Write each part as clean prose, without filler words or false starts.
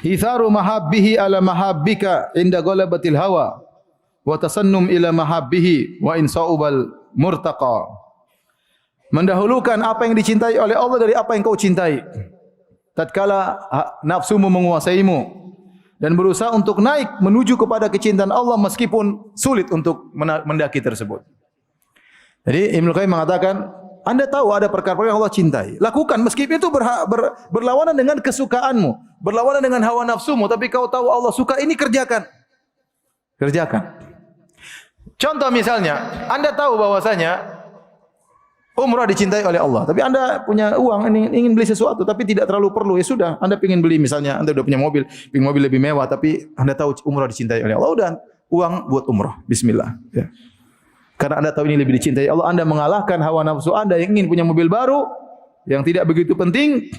Itharu mahabbihi ala mahabbika inda ghalabatil hawa wa tasannum ila mahabbihi wa in sa'ubal murtaqa. Mendahulukan apa yang dicintai oleh Allah dari apa yang kau cintai. Tatkala nafsumu menguasaimu dan berusaha untuk naik menuju kepada kecintaan Allah meskipun sulit untuk mendaki tersebut. Jadi Ibnu Qayyim mengatakan, Anda tahu ada perkara-perkara yang Allah cintai. Lakukan meskipun itu berlawanan dengan kesukaanmu, berlawanan dengan hawa nafsumu, tapi kau tahu Allah suka ini, kerjakan. Kerjakan. Contoh misalnya, Anda tahu bahwasanya umrah dicintai oleh Allah, tapi Anda punya uang, ingin beli sesuatu tapi tidak terlalu perlu, ya sudah, Anda ingin beli misalnya, Anda sudah punya mobil, ingin mobil lebih mewah, tapi Anda tahu umrah dicintai oleh Allah, udah uang buat umrah, bismillah. Ya. Karena Anda tahu ini lebih dicintai Allah, Anda mengalahkan hawa nafsu Anda yang ingin punya mobil baru, yang tidak begitu penting,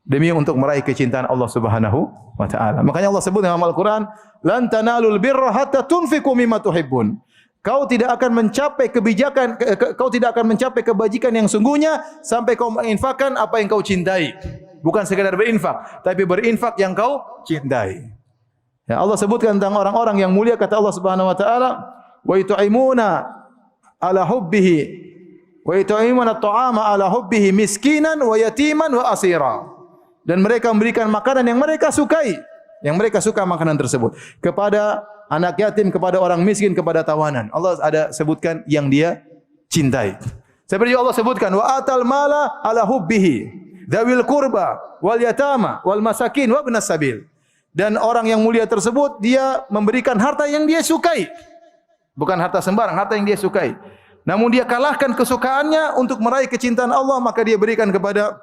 demi untuk meraih kecintaan Allah Subhanahu wa Ta'ala. Makanya Allah sebut dalam Al-Quran, lan tanalul birra hatta tunfiqu mimma tuhibbun. Kau tidak akan mencapai kebijakan, kau tidak akan mencapai kebajikan yang sungguhnya sampai kau menginfakkan apa yang kau cintai. Bukan sekadar berinfak, tapi berinfak yang kau cintai. Ya, Allah sebutkan tentang orang-orang yang mulia, kata Allah Subhanahu wa Ta'ala, wa yut'imuna ala hubbihi wa yut'imuna at-ta'ama ala hubbihi miskinan wa yatiman wa asira. Dan mereka memberikan makanan yang mereka sukai, yang mereka suka makanan tersebut kepada anak yatim, kepada orang miskin, kepada tawanan. Allah ada sebutkan yang dia cintai. Seperti Allah sebutkan, wa atal mala ala hubbihi dzawil qurba wal yatama wal masakin wa ibnas sabil. Dan orang yang mulia tersebut dia memberikan harta yang dia sukai. Bukan harta sembarang, harta yang dia sukai. Namun dia kalahkan kesukaannya untuk meraih kecintaan Allah, maka dia berikan kepada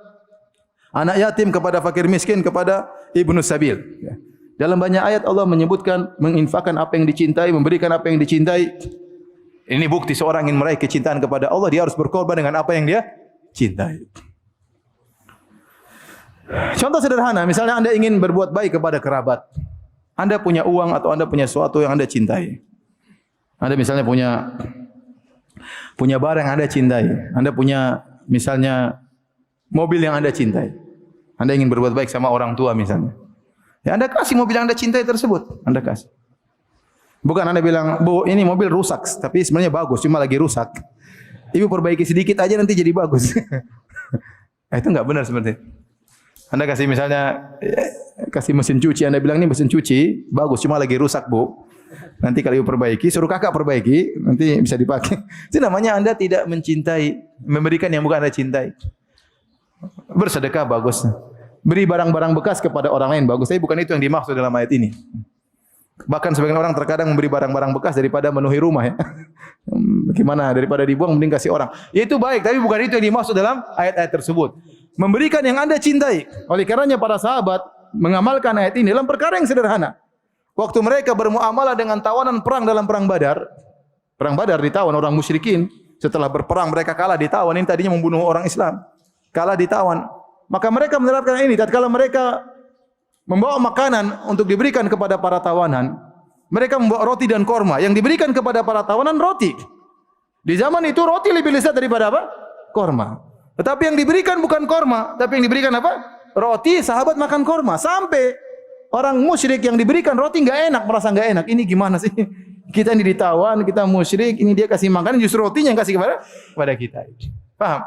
anak yatim, kepada fakir miskin, kepada ibnus sabil. Ya. Dalam banyak ayat Allah menyebutkan menginfakkan apa yang dicintai, memberikan apa yang dicintai. Ini bukti seorang ingin meraih kecintaan kepada Allah, dia harus berkorban dengan apa yang dia cintai. Contoh sederhana, misalnya Anda ingin berbuat baik kepada kerabat. Anda punya uang atau Anda punya sesuatu yang Anda cintai. Anda misalnya punya barang yang Anda cintai. Anda punya misalnya mobil yang Anda cintai. Anda ingin berbuat baik sama orang tua misalnya. Ya, Anda kasih mobil yang Anda cintai tersebut, Anda kasih. Bukan Anda bilang, "Bu, ini mobil rusak, tapi sebenarnya bagus, cuma lagi rusak. Ibu perbaiki sedikit aja nanti jadi bagus." Itu enggak benar seperti itu. Anda kasih misalnya kasih mesin cuci, Anda bilang ini mesin cuci bagus, cuma lagi rusak, Bu. Nanti kalau ibu perbaiki, suruh kakak perbaiki, nanti bisa dipakai. Itu namanya Anda tidak mencintai, memberikan yang bukan Anda cintai. Bersedekah bagus. Beri barang-barang bekas kepada orang lain bagus, tapi bukan itu yang dimaksud dalam ayat ini. Bahkan sebagian orang terkadang memberi barang-barang bekas daripada memenuhi rumah, ya. Bagaimana daripada dibuang mending kasih orang. Ya, itu baik, tapi bukan itu yang dimaksud dalam ayat-ayat tersebut. Memberikan yang Anda cintai. Oleh karenanya para sahabat mengamalkan ayat ini dalam perkara yang sederhana. Waktu mereka bermuamalah dengan tawanan perang dalam perang Badar. Perang Badar ditawan orang musyrikin. Setelah berperang mereka kalah, ditawan. Ini tadinya membunuh orang Islam. Kalah, ditawan. Maka mereka menerapkan ini. Tatkala mereka membawa makanan untuk diberikan kepada para tawanan, mereka membawa roti dan korma. Yang diberikan kepada para tawanan roti. Di zaman itu roti lebih lezat daripada apa? Korma. Tetapi yang diberikan bukan korma, tapi yang diberikan apa? Roti. Sahabat makan korma. Sampai orang musyrik yang diberikan roti enggak enak, merasa enggak enak. Ini gimana sih? Kita ini ditawan, kita musyrik, ini dia kasih makanan, justru rotinya yang kasih kepada kita. Paham?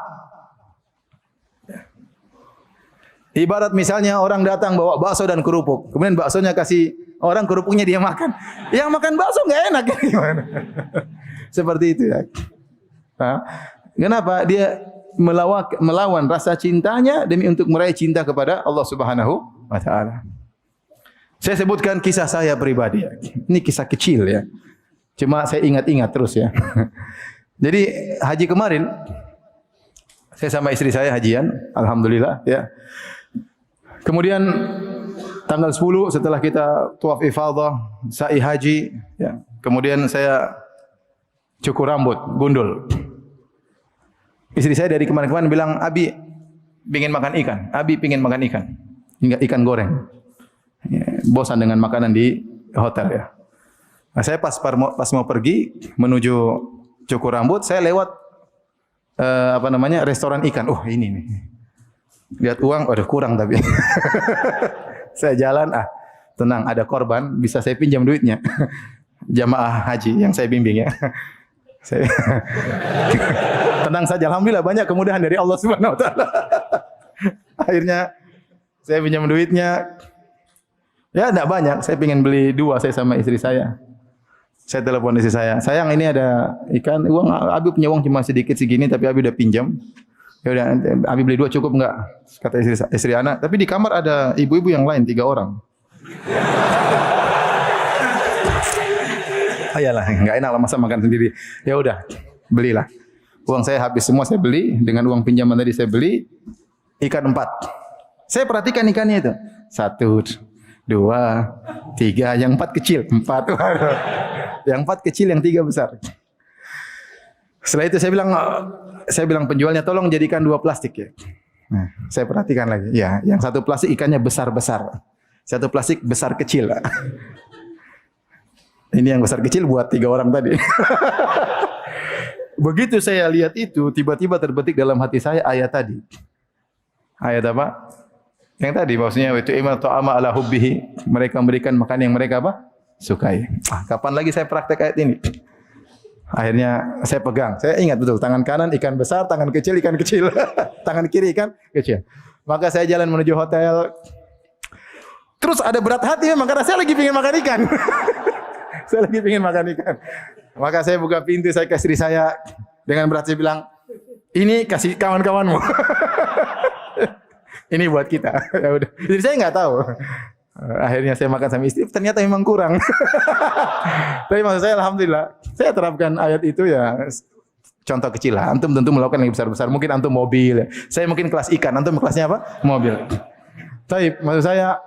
Ibarat misalnya orang datang bawa bakso dan kerupuk, kemudian baksonya kasih orang, kerupuknya dia makan. Yang makan bakso enggak enak, gimana? Seperti itu, ya. Paham? Kenapa? Dia melawan rasa cintanya demi untuk meraih cinta kepada Allah Subhanahu wa Ta'ala. Saya sebutkan kisah saya pribadi, ya. Ini kisah kecil, ya. Cuma saya ingat-ingat terus, ya. Jadi haji kemarin saya sama istri saya hajian, alhamdulillah, ya. Kemudian tanggal 10 setelah kita tawaf ifadah, sa'i haji, ya. Kemudian saya cukur rambut, gundul. Istri saya dari kemarin-kemarin bilang, "Abi pingin makan ikan, Abi pingin makan ikan." Hingga ikan goreng. Ya, bosan dengan makanan di hotel, ya. Nah, saya pas mau pergi menuju cukur rambut, saya lewat restoran ikan. Oh, ini nih. Lihat uang, aduh kurang tapi. Saya jalan, tenang, ada korban, bisa saya pinjam duitnya. Jamaah haji yang saya bimbing ya. Saya tenang saja, alhamdulillah banyak kemudahan dari Allah Subhanahu wa taala. Akhirnya saya pinjam duitnya. Ya enggak banyak, saya ingin beli 2 saya sama istri saya. Saya telepon istri saya, "Sayang, ini ada ikan, uang Abi punya uang cuma sedikit segini tapi Abi udah pinjam. Ya udah, Abi beli 2 cukup enggak?" Kata istri anak, "Tapi di kamar ada ibu-ibu yang lain 3 orang." Ayalah, enggak enak lah masa makan sendiri. Ya udah, belilah. Uang saya habis semua saya beli, dengan uang pinjaman tadi saya beli ikan 4. Saya perhatikan ikannya itu. 1, 2, 3, yang 4 kecil, 4. Yang 4 kecil, yang 3 besar. Setelah itu saya bilang penjualnya, "Tolong jadikan 2 plastik ya." Nah, saya perhatikan lagi. Ya, yang 1 plastik ikannya besar-besar. 1 plastik besar kecil. Ini yang besar kecil buat 3 orang tadi. Begitu saya lihat itu, tiba-tiba terbetik dalam hati saya ayat tadi. Ayat apa? Yang tadi maksudnya itu iman ta'ama ala hubbihi, mereka memberikan makan yang mereka apa? Sukai. Kapan lagi saya praktek ayat ini? Akhirnya saya pegang. Saya ingat betul, tangan kanan ikan besar, tangan kecil ikan kecil. Tangan kiri ikan kecil. Maka saya jalan menuju hotel. Terus ada berat hati memang karena saya lagi pengen makan ikan. Saya lagi pengen makan ikan. Maka saya buka pintu, saya ke istri saya dengan berat saya bilang, "Ini kasih kawan-kawanmu." Ini buat kita. Ya udah. Jadi saya nggak tahu. Akhirnya saya makan sama istri, ternyata memang kurang. Tapi maksud saya alhamdulillah, saya terapkan ayat itu ya. Contoh kecil lah. Antum tentu melakukan yang besar-besar. Mungkin antum mobil. Saya mungkin kelas ikan. Antum kelasnya apa? Mobil. Tapi maksud saya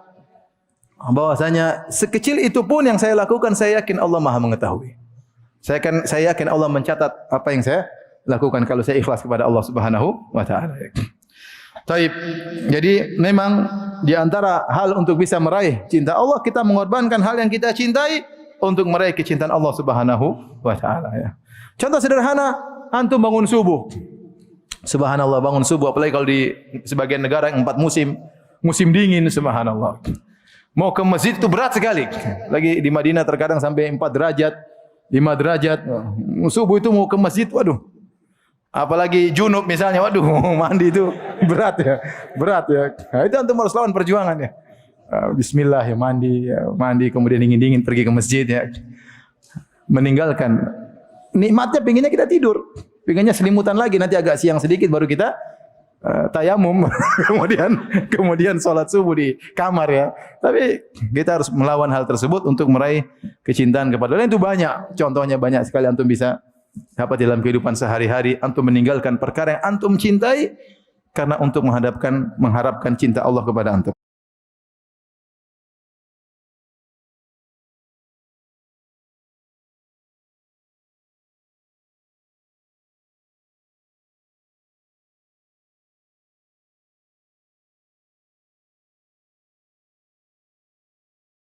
bahwasanya sekecil itu pun yang saya lakukan, saya yakin Allah Maha mengetahui. Saya yakin Allah mencatat apa yang saya lakukan kalau saya ikhlas kepada Allah Subhanahu wa taala. Taib. Jadi memang di antara hal untuk bisa meraih cinta Allah, kita mengorbankan hal yang kita cintai untuk meraih kecintaan Allah Subhanahu wa taala ya. Contoh sederhana, antum bangun subuh. Subhanallah, bangun subuh apalagi kalau di sebagian negara yang 4 musim, musim dingin, subhanallah. Mau ke masjid itu berat sekali. Lagi di Madinah terkadang sampai 4 derajat, 5 derajat. Subuh itu mau ke masjid, waduh. Apalagi junub misalnya, waduh, mandi itu berat ya. Berat ya. Nah, itu antum harus lawan perjuangan ya. Bismillah ya, mandi kemudian dingin-dingin pergi ke masjid ya. Meninggalkan nikmatnya, pinginnya kita tidur. Pinginnya selimutan lagi, nanti agak siang sedikit baru kita tayamum, kemudian sholat subuh di kamar ya. Tapi kita harus melawan hal tersebut untuk meraih kecintaan kepada Allah. Itu banyak, contohnya banyak sekali antum bisa dapat dalam kehidupan sehari-hari. Antum meninggalkan perkara yang antum cintai karena untuk mengharapkan cinta Allah kepada antum.